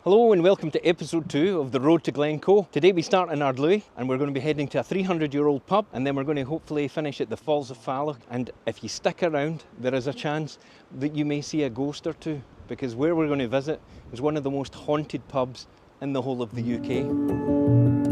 Hello and welcome to episode 2 of The Road to Glencoe. Today we start in Ardlough and we're going to be heading to a 300-year-old pub, and then we're going to hopefully finish at the Falls of Loch. And if you stick around, there is a chance that you may see a ghost or two, because where we're going to visit is one of the most haunted pubs in the whole of the UK.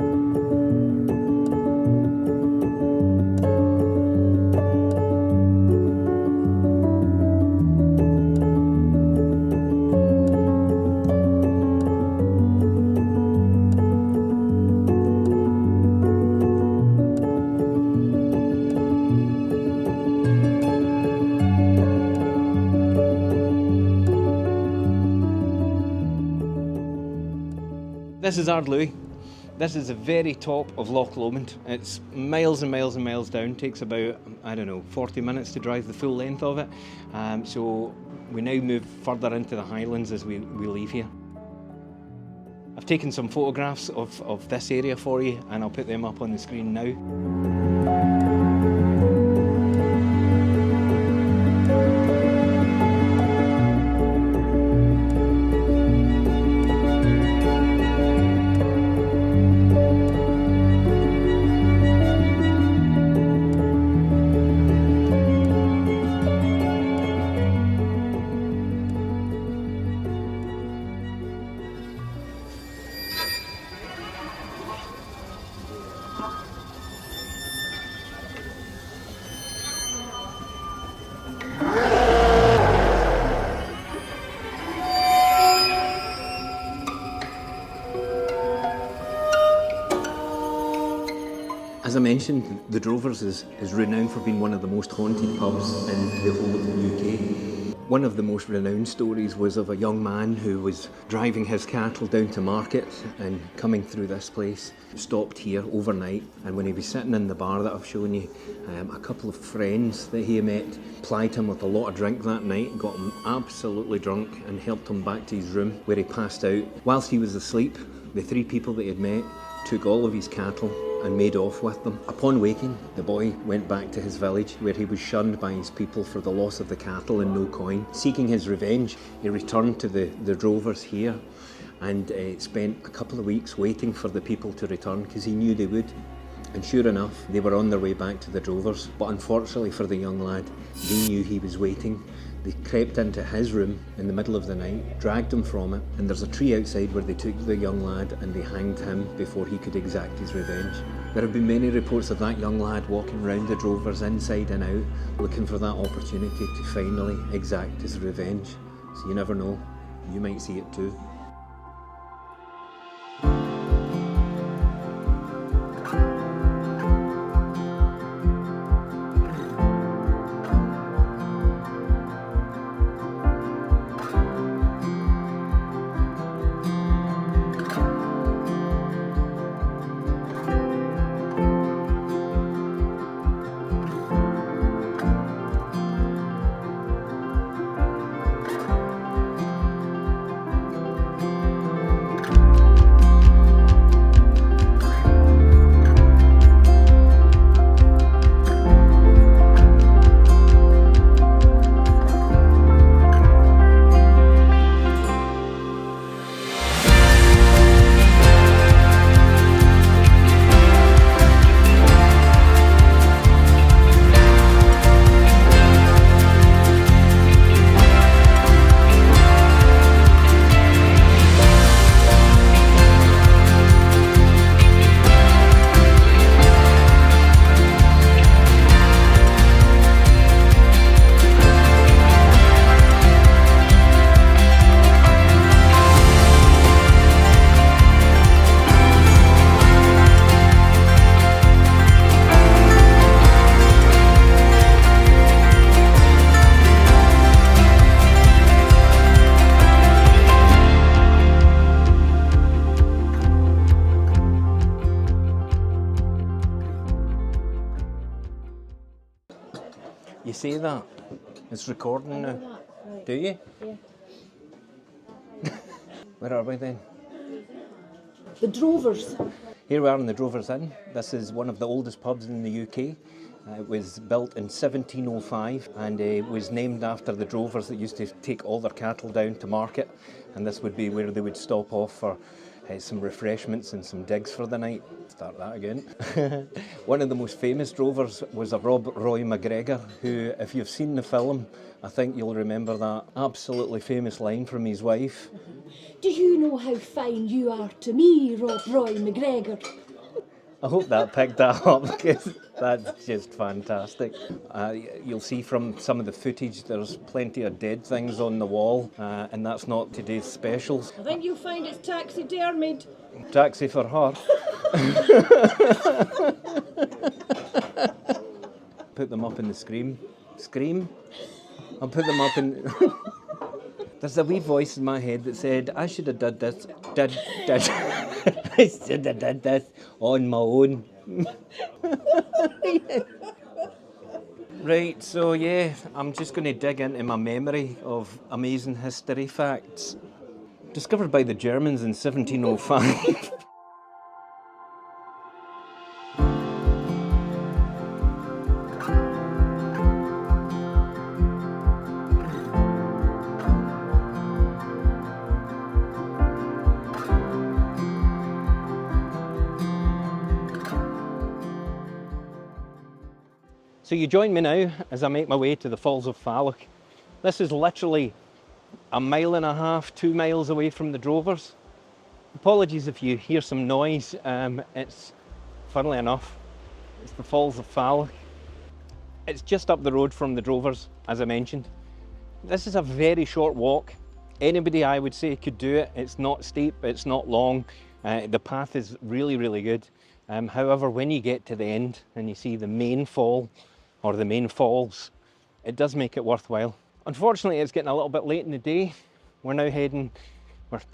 This is Ardlough. This is the very top of Loch Lomond. It's miles and miles and miles down. Takes about, 40 minutes to drive the full length of it. So we now move further into the Highlands as we leave here. I've taken some photographs of this area for you, and I'll put them up on the screen now. As I mentioned, the Drovers is renowned for being one of the most haunted pubs in the whole of the UK. One of the most renowned stories was of a young man who was driving his cattle down to market and coming through this place, stopped here overnight, and when he was sitting in the bar that I've shown you, a couple of friends that he met plied him with a lot of drink that night, got him absolutely drunk and helped him back to his room where he passed out. Whilst he was asleep, the three people that he had met took all of his cattle and made off with them. Upon waking, the boy went back to his village where he was shunned by his people for the loss of the cattle and no coin. Seeking his revenge, he returned to the Drovers here and spent a couple of weeks waiting for the people to return, because he knew they would. And sure enough, they were on their way back to the Drovers, but unfortunately for the young lad, they knew he was waiting. They crept into his room in the middle of the night, dragged him from it, and there's a tree outside where they took the young lad and they hanged him before he could exact his revenge. There have been many reports of that young lad walking around the Drovers inside and out, looking for that opportunity to finally exact his revenge. So you never know, you might see it too. You say that? It's recording now. Do you? Yeah. Where are we then? The Drovers. Here we are in the Drovers Inn. This is one of the oldest pubs in the UK. It was built in 1705 and was named after the drovers that used to take all their cattle down to market, and this would be where they would stop off for some refreshments and some digs for the night. Start that again. One of the most famous drovers was a Rob Roy McGregor, who, if you've seen the film, I think you'll remember that absolutely famous line from his wife. Do you know how fine you are to me, Rob Roy McGregor? I hope that picked that up, because that's just fantastic. You'll see from some of the footage there's plenty of dead things on the wall, and that's not today's specials. I think you'll find it's taxidermied. Taxi for her. Put them up in the scream. Scream? I'll put them up in... There's a wee voice in my head that said, I should have done this, I should have done this on my own. Right, so yeah, I'm just going to dig into my memory of amazing history facts. Discovered by the Germans in 1705. So you join me now as I make my way to the Falls of Loch. This is literally a mile and a half, 2 miles away from the drovers. Apologies if you hear some noise. It's, funnily enough, it's the Falls of Loch. It's just up the road from the drovers, as I mentioned. This is a very short walk. Anybody, I would say, could do it. It's not steep, it's not long. The path is really, really good. However, when you get to the end and you see the main fall, or the main falls, it does make it worthwhile. Unfortunately, it's getting a little bit late in the day. We're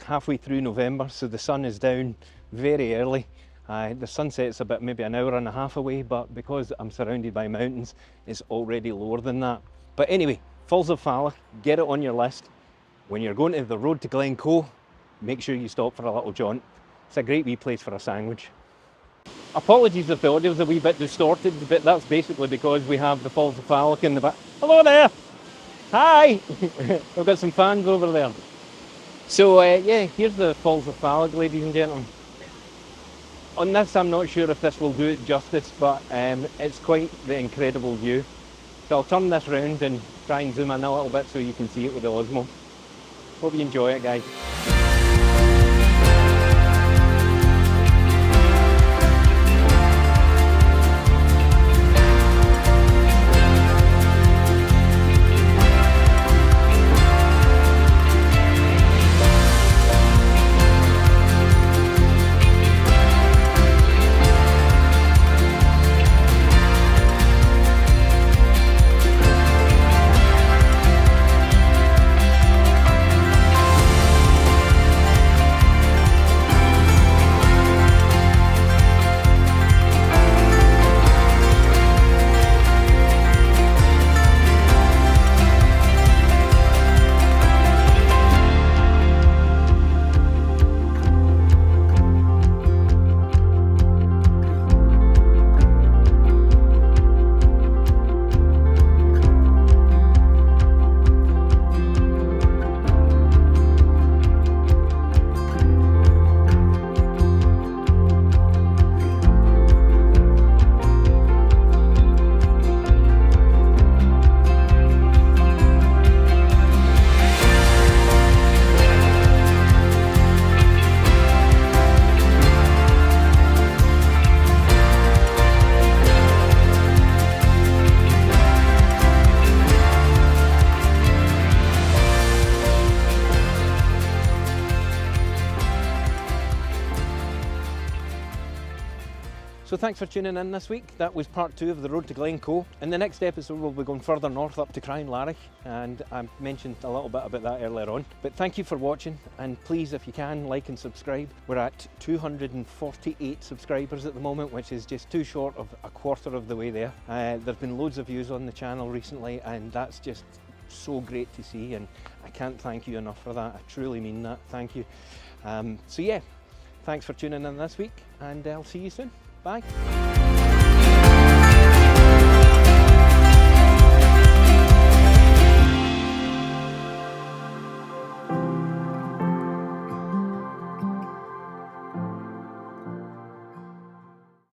halfway through November, so the sun is down very early. The sunset's about maybe an hour and a half away, but because I'm surrounded by mountains, it's already lower than that. But anyway, Falls of Loch, get it on your list. When you're going to the road to Glencoe, make sure you stop for a little jaunt. It's a great wee place for a sandwich. Apologies if the audio's a wee bit distorted, but that's basically because we have the Falls of Loch in the back. Hello there! Hi! We've got some fans over there. So yeah, here's the Falls of Loch, ladies and gentlemen. On this, I'm not sure if this will do it justice, but it's quite the incredible view. So I'll turn this round and try and zoom in a little bit so you can see it with the Osmo. Hope you enjoy it, guys. So thanks for tuning in this week. That was part 2 of the road to Glencoe. In the next episode we'll be going further north up to Larich, and I mentioned a little bit about that earlier on. But thank you for watching, and please, if you can, like and subscribe. We're at 248 subscribers at the moment, which is just too short of a quarter of the way there. There's been loads of views on the channel recently, and that's just so great to see, and I can't thank you enough for that. I truly mean that. Thank you. So yeah, thanks for tuning in this week, and I'll see you soon. Bye.